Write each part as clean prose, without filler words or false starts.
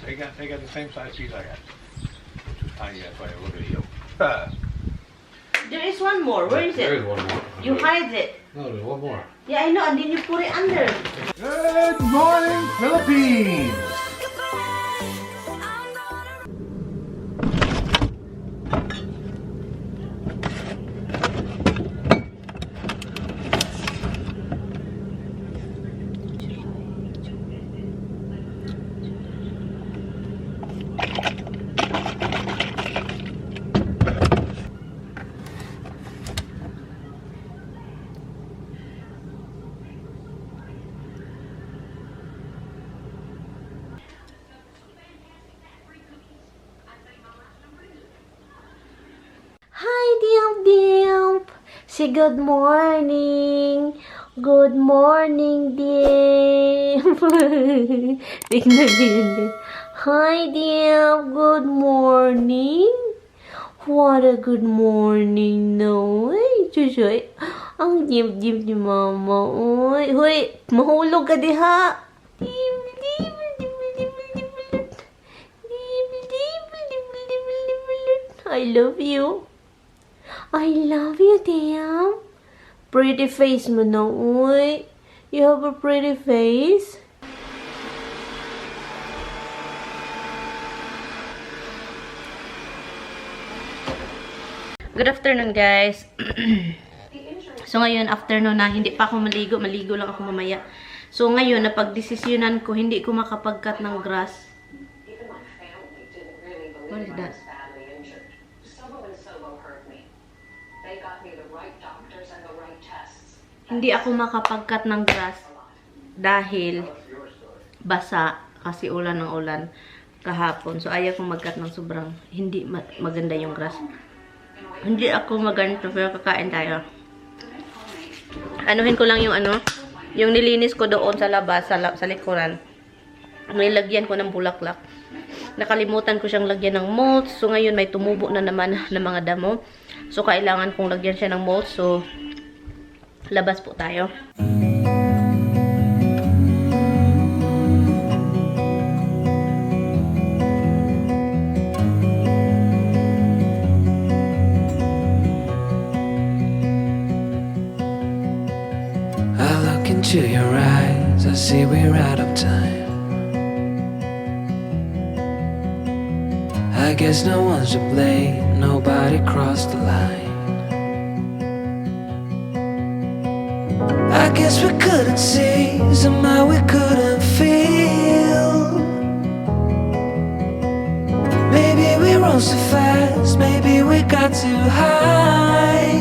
They got the same size piece I got. Which was tiny, that's why I look at you. There is one more. Where is There it? is one more. You hide it. No, there's one more. Yeah, I know, and then you put it under. Good morning, Philippines! Hi, Dimp. Say good morning. Good morning, Dimp. Tingnan mo yun. Hi, Dimp. Good morning. What a good morning, no? Ay, Chuchoy. Ang Dimp ni Mama. Uy, huy, mahulog ka diha. Dimp. I love you. I love you, Tim. Pretty face mo na, uy. You have a pretty face. Good afternoon, guys. So, ngayon, afternoon na, hindi pa ako maligo. Maligo lang ako mamaya. So, ngayon, napag-desisyonan ko, hindi ko makapag-cut ng grass. What is that? Hindi ako makapag-cut ng grass dahil basa kasi ulan ng ulan kahapon. So, ayaw kong mag-cut ng sobrang hindi maganda yung grass. Hindi ako maganto pero kakain tayo. Anuhin ko lang yung yung nilinis ko doon sa labas, sa likuran. Nilagyan ko ng bulaklak. Nakalimutan ko siyang lagyan ng mulch. So, ngayon may tumubo na naman ng mga damo. So, kailangan kong lagyan siya ng mulch. So, labas po tayo. I look into your eyes, I see we're out of time. I guess no one's to blame, nobody crossed the line. I guess we couldn't see, somehow we couldn't feel. Maybe we rose too fast, maybe we got too high.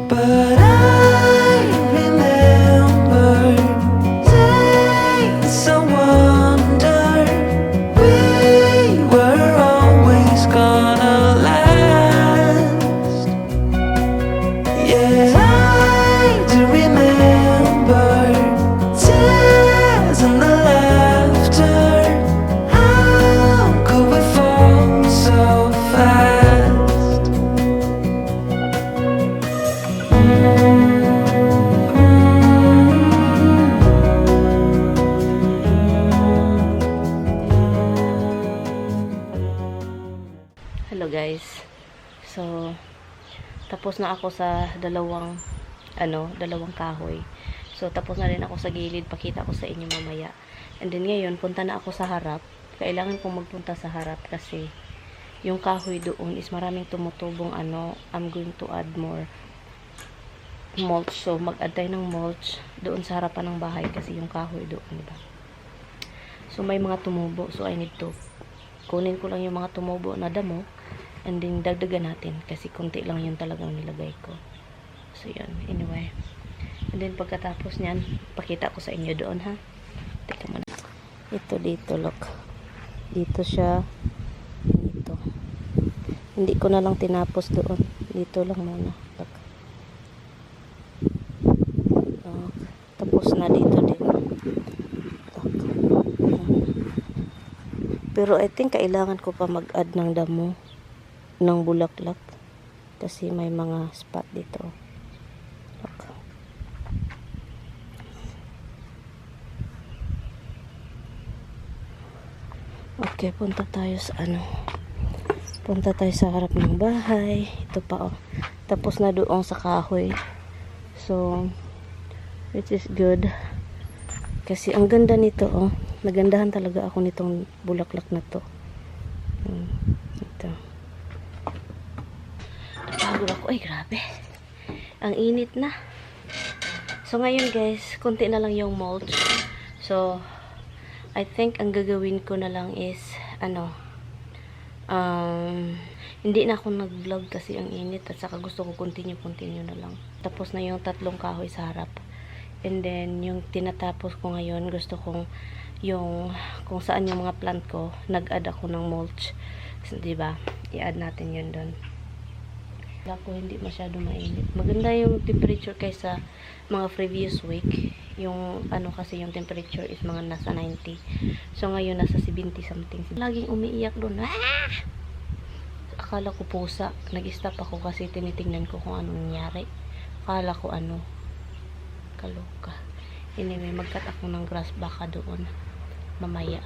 But I remember days I wonder we were always gonna last. Yeah, I do remember tears and the laughter. How could we fall so fast? Hello guys. So, tapos na ako sa dalawang kahoy. So, tapos na rin ako sa gilid. Pakita ko sa inyo mamaya. And then ngayon, punta na ako sa harap. Kailangan kong magpunta sa harap kasi yung kahoy doon is maraming tumutubong I'm going to add more mulch. So, mag-add tayo ng mulch doon sa harapan ng bahay kasi yung kahoy doon, diba? So, may mga tumubo. So, I need to kunin ko lang yung mga tumubo na damo and then dagdagan natin kasi konti lang yung talagang nilagay ko. So, yun. Anyway. And then, pagkatapos nyan, pakita ko sa inyo doon, ha? Teka muna. Ito dito, look. Dito siya. Dito. Hindi ko na lang tinapos doon. Dito lang muna. Look. Tapos na dito din. Look. Pero I think kailangan ko pa mag-add ng damo ng bulaklak kasi may mga spot dito. Look. Okay, punta tayo sa punta tayo sa harap ng bahay. Ito pa, oh. Tapos na doon sa kahoy. So, which is good. Kasi ang ganda nito, oh. Nagandahan talaga ako nitong bulaklak na to. Ito. Napagod ako. Ay, grabe. Ang init na. So, ngayon guys, konti na lang yung mulch. So, I think ang gagawin ko na lang is, hindi na ako nag-vlog kasi ang init at saka gusto ko continue na lang. Tapos na yung 3 kahoy sa harap. And then, yung tinatapos ko ngayon, gusto kong yung, kung saan yung mga plant ko, nag-add ako ng mulch. So, diba? I-add natin yun doon. Ako hindi masyado mainit. Maganda yung temperature kaysa mga previous week. Yung kasi yung temperature is mga nasa 90. So ngayon nasa 70 something. Laging umiiyak doon. Ah! Akala ko pusa. Nag-stop ako kasi tinitingnan ko kung anong nangyari. Akala ko kaloka. Anyway, mag-cut ako ng grass baka doon mamaya.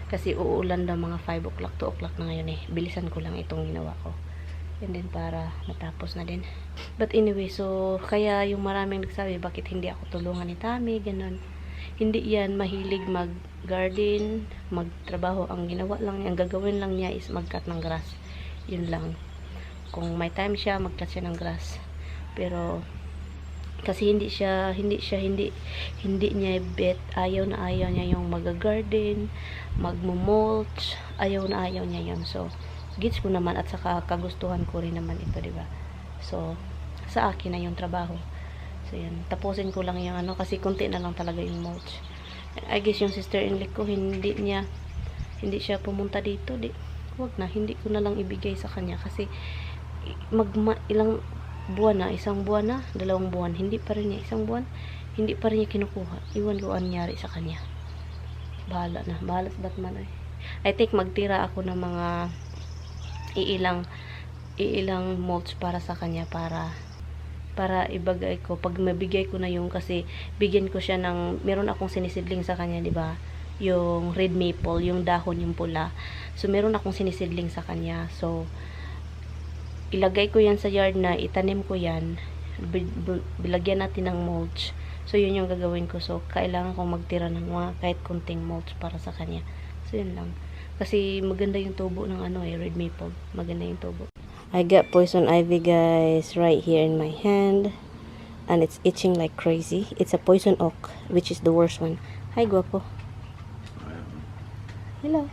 Kasi uulan daw mga 5 o'clock, 2 o'clock na ngayon eh. Bilisan ko lang itong ginawa ko. And then para matapos na din. But anyway, so kaya yung maraming nagsabi bakit hindi ako tulungan ni Dami, ganun. Hindi yan mahilig mag-garden, magtrabaho. Ang ginawa lang niya, ang gagawin lang niya is mag-cut ng grass. Yun lang. Kung may time siya, mag-cut siya ng grass. Pero kasi hindi niya bet, ayaw niya yung mag-garden, mag-mulch, ayaw niya yun. So gets ko naman at saka kagustuhan ko rin naman ito, diba? So, sa akin na yung trabaho. So, yan. Tapusin ko lang yung kasi konti na lang talaga yung mulch. I guess yung sister-in-law ko, hindi siya pumunta dito. Wag na, hindi ko na lang ibigay sa kanya kasi ilang buwan na, 1 buwan na, 2 buwan, hindi pa rin niya, 1 buwan, hindi pa rin niya kinukuha. Iwan ko ang nangyari sa kanya. Bahala na. Bahala sa Batman eh. I think magtira ako ng mga iilang mulch para sa kanya para ibagay ko pag mabigay ko na yung kasi bigyan ko siya ng meron akong sinisidling sa kanya, di ba? Yung red maple, yung dahon yung pula. So meron akong sinisidling sa kanya. So ilagay ko yan sa yard na itanim ko yan. Bilagyan natin ng mulch. So yun yung gagawin ko. So kailangan kong magtira ng mga kahit kunting mulch para sa kanya. So yun lang. Kasi maganda yung tubo ng red maple. Maganda yung tubo. I got poison ivy guys right here in my hand. And it's itching like crazy. It's a poison oak, which is the worst one. Hi, guapo. Hello.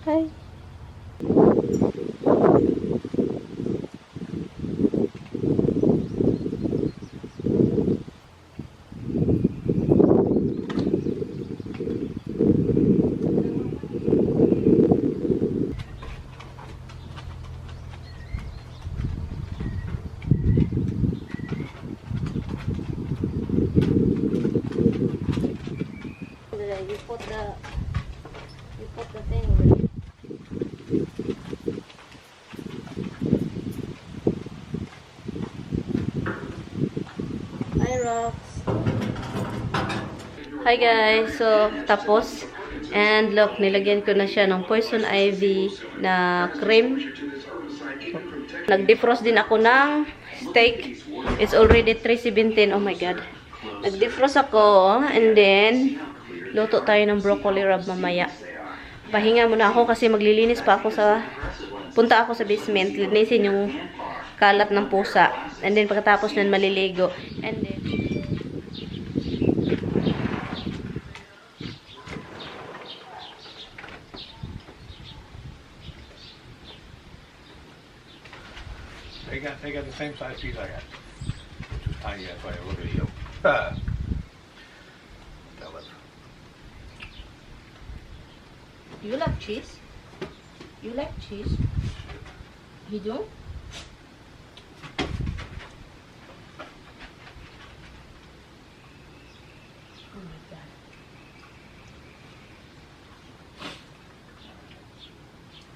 Hi. You put the thing over there. Hi, Rox. Hi guys. So, tapos. And look, nilagyan ko na siya ng poison ivy na cream. Nag-defrost din ako ng steak. It's already 3:17. Oh my god. Nag-defrost ako. And then, luto tayo ng broccoli rub mamaya. Pahinga muna ako kasi maglilinis pa ako punta ako sa basement. Linisin yung kalat ng pusa. And then, pagkatapos nun, maliligo. And then, they got the same size piece I got. Just tiny, that's why I look at you. Tell it. you like cheese? You like cheese? You do? Oh my god.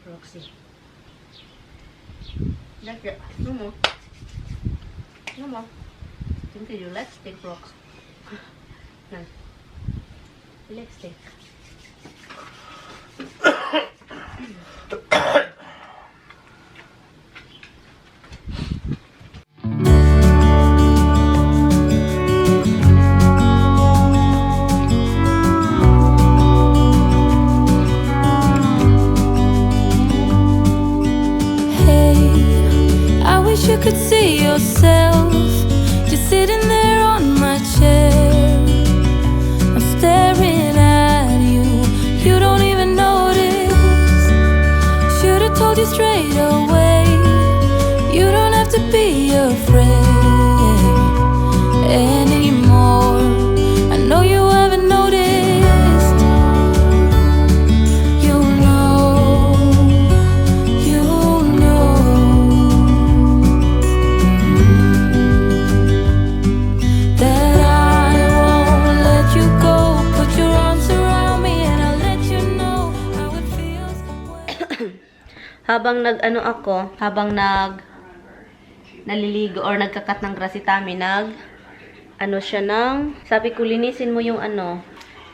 Roxy. Like it. No more. No more. Think you like steak, Rox? No. You like steak. You could see yourself just sitting there on my chair. I'm staring at you, you don't even notice. Should've told you straight away, you don't have to be afraid anymore. I know you haven't noticed. You know that I won't let you go. Put your arms around me and I'll let you know how it feels. Habang naliligo or nagkakat ng grass si Tami, siya sabi ko, linisin mo yung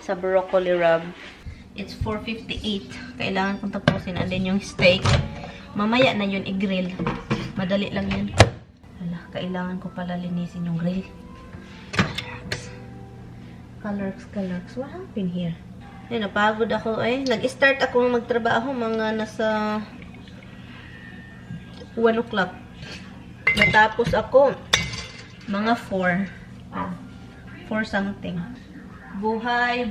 sa broccoli rub. It's 4:58. Kailangan kong tapusin. And then yung steak, mamaya na yun i-grill. Madali lang yun. Kailangan ko pala linisin yung grill. Colors. What happened here? Ay, napagod ako Nag-start ako magtrabaho mga nasa 1 o'clock. Natapos ako mga 4 something. Buhay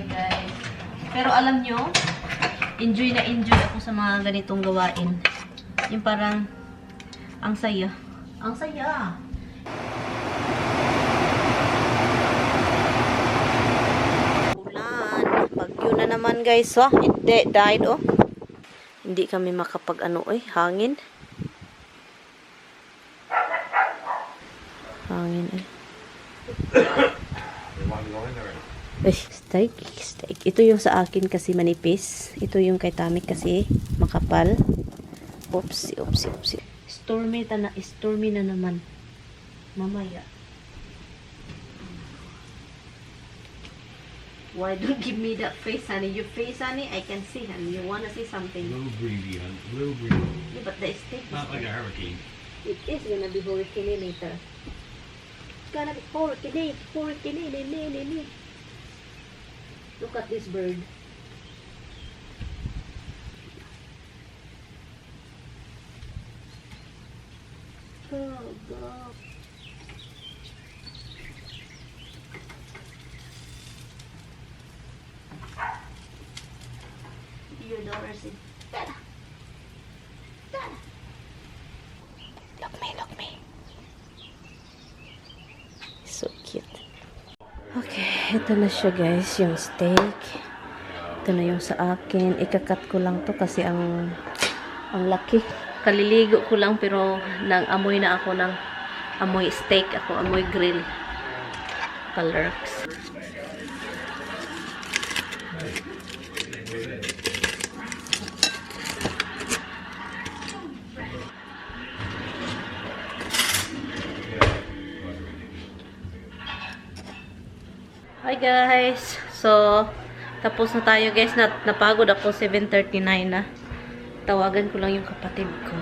guys. Pero alam nyo, enjoy ako sa mga ganitong gawain. Yung parang ang saya. Bagyo na naman guys, it died Hindi kami makapag hangin. Steak. Ito yung sa akin kasi manipis. Ito yung kay Tami kasi makapal. Oopsie. Stormy na naman. Mamaya. Why don't give me that face, honey? Your face, honey, I can see, honey. You wanna see something? A little breezy, honey. A little breezy. Yeah, but the steak Not like a hurricane. It is gonna be hurricane later. It's gonna be hurricane. Look at this bird. Oh, God. Your daughter said, Dada. Look me. So cute. Okay, ito na siya guys, yung steak. Ito na yung sa akin. Ikakat ko lang to kasi ang laki. Kaliligo ko lang pero amoy na ako ng amoy steak ako, amoy grill. Palurks. Hi guys! So, tapos na tayo guys. Napagod ako, 7:39 na. Tawagan ko lang yung kapatid ko.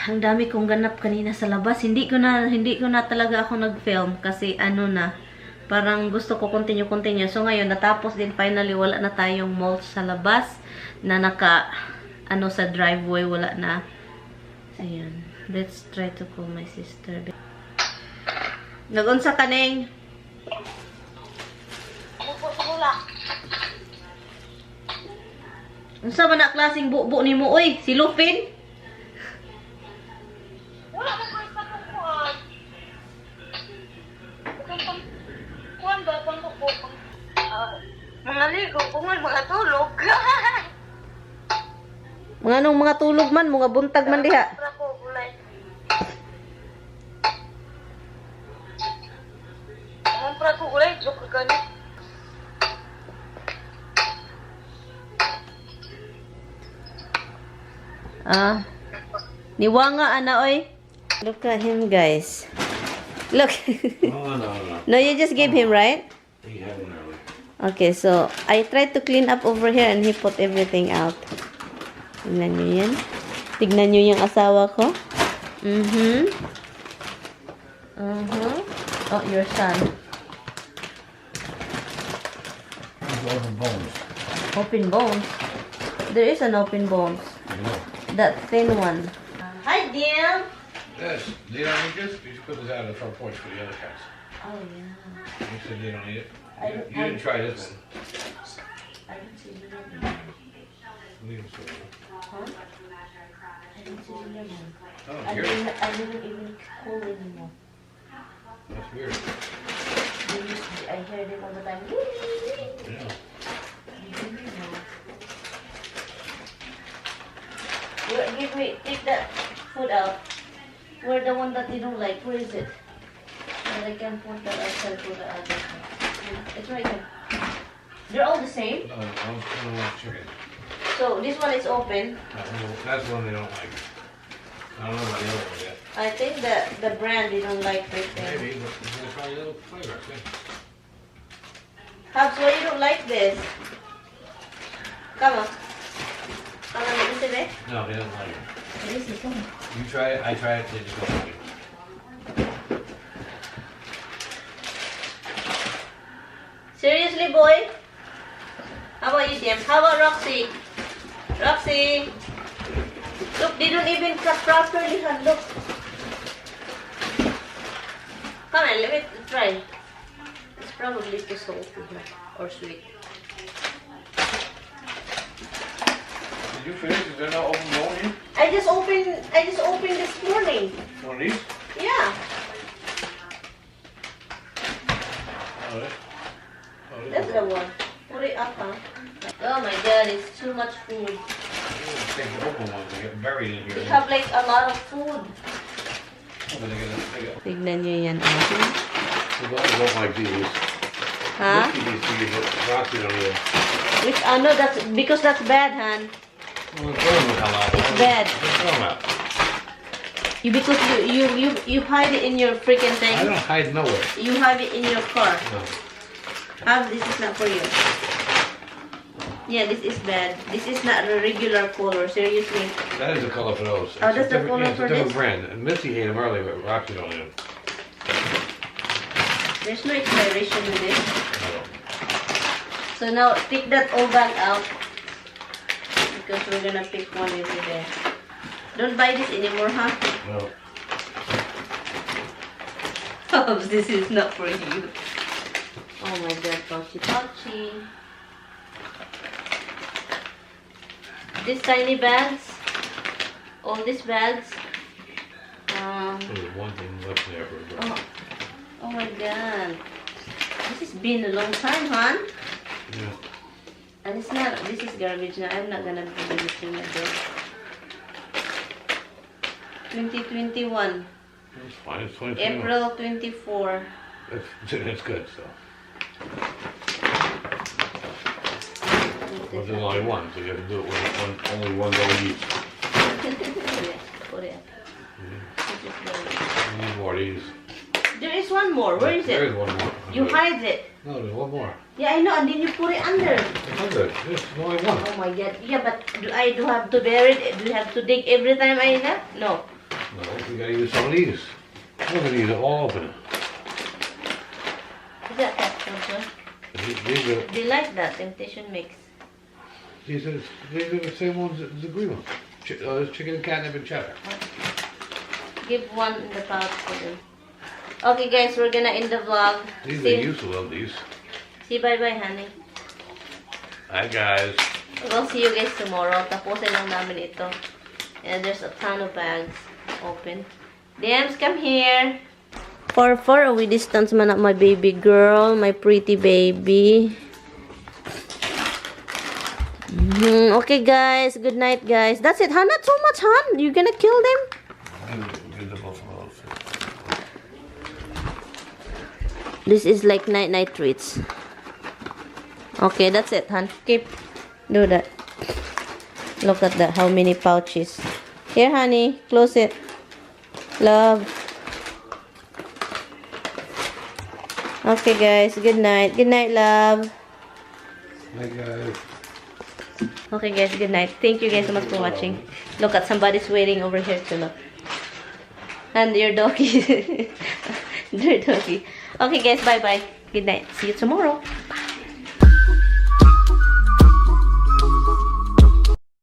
Ang dami kong ganap kanina sa labas. Hindi ko na talaga ako nag-film kasi parang gusto ko continue. So ngayon, natapos din finally, wala na tayong mulch sa labas na sa driveway, wala na. Ayan. Let's try to call my sister. Nagunsa ka, Neng? Unsa man na klaseng bubo nimo oy? Si Lupin? Wala mo ko sa kuan. Kuan ba pang bubo? Mga ligo, kuman mga tulog. Mga anong mga tulog man, mga buntag man diha. Kumpra ko gulay, joke gani. Niwanga oy. Look at him, guys. Look. No. No, you just gave him, right? He had an early. Okay, so I tried to clean up over here and he put everything out. Tignan nyo yan. Tignan nyo yung asawa ko. Oh, your son. Open bones. Open bones. There is an open bones. I know. That thin one. Hi, Dim. Yes. You don't need this? You should put this out on the front porch for the other cats. Oh, yeah. You said you don't need it. I- You didn't try this one. I didn't see the lemon. Leave it so. Huh? I didn't see the lemon. Oh, I here. didn't even call anymore. That's weird. I heard it all the time. Yeah. Give me, take that food out. Where the one that you don't like, where is it? And I can put that outside for the other one. It's right there. They're all the same. No, I don't want chicken. So this one is open. That's one they don't like. I don't know about the other one yet. I think that the brand they don't like right there. Maybe, but you're gonna try the other flavor, see? Habs, why you don't like this? Come on. Come on, let me see it. No, they don't like it. This is one. You try it, I try it, they just don't like it. Seriously, boy? How about you, Tim? How about Roxy? Roxy! Look, they don't even cut properly, hon. Look. Come on, let me try. It's probably too salty or sweet. Did you finish? Is there no open bone here? I just opened this morning. One of these? Yeah. Oh, this? Oh, this That's is the one. Put it up, huh? Oh my god, it's too much food. Take the open ones, they get buried in here. We have like a lot of food. Oh, but they get Tignan nyo yan, the ones don't like these. huh? Look at these things that Roxy don't eat. Which, no, that's, because that's bad, Han. Well, throw them out. It's bad. Throw them out. Because you hide it in your freaking thing. I don't hide nowhere. You have it in your car. No. This is not for you. Yeah, this is bad. This is not a regular color, seriously. That is the color for those. Oh, It's that's a the different- color yeah, it's for a different this? brand. And Missy ate them earlier, but Roxy don't eat them. There's no expiration with this. No. So now, pick that all back out. Because we're gonna pick one over there. Don't buy this anymore, huh? No. This is not for you. Oh my god, pouchy pouchy. These tiny bags, all these bags. There's one thing left there for a girl. Oh my god. This has been a long time, hon. Yeah. And it's not, this is garbage now. I'm not gonna do this thing again. 2021. It's fine. It's 2021. April 24. It's good, so. Well, there's only one, so you have to do it with only one dog each. Put it up. You need more of these. There is one more. Where is There it? is one more. You hide it. No, there's one more. Yeah, I know. And then you put it under. It's good. There's only one. Oh my god. Yeah, but do I have to bury it? Do you have to dig every time I have? No. No, we gotta use some of these. Look at these, they're all open. Is that that? These are They like that temptation mix. these are the same ones as the green ones. There's chicken and catnip and cheddar. Give one in the pouch for them. Okay guys, we're gonna end the vlog. These See, are useful of these. see bye bye honey. Hi guys. We'll see you guys tomorrow. Tapusin lang namin ito. And there's a ton of bags open. Dams, come here. Far away distance man at my baby girl, my pretty baby. Okay guys, good night guys. That's it, huh? Not so much, huh? You're gonna kill them? Give the buffalo. This is like night treats. Okay, that's it, hon. Keep. Do that. Look at that. How many pouches. Here, honey. Close it. Love. Okay, guys. Good night. Good night, love. Like, Okay guys, good night. Thank you guys so much for watching. Look at somebody's waiting over here to look. And your doggy. Your doggy. Okay guys, bye bye. Good night. See you tomorrow. Bye.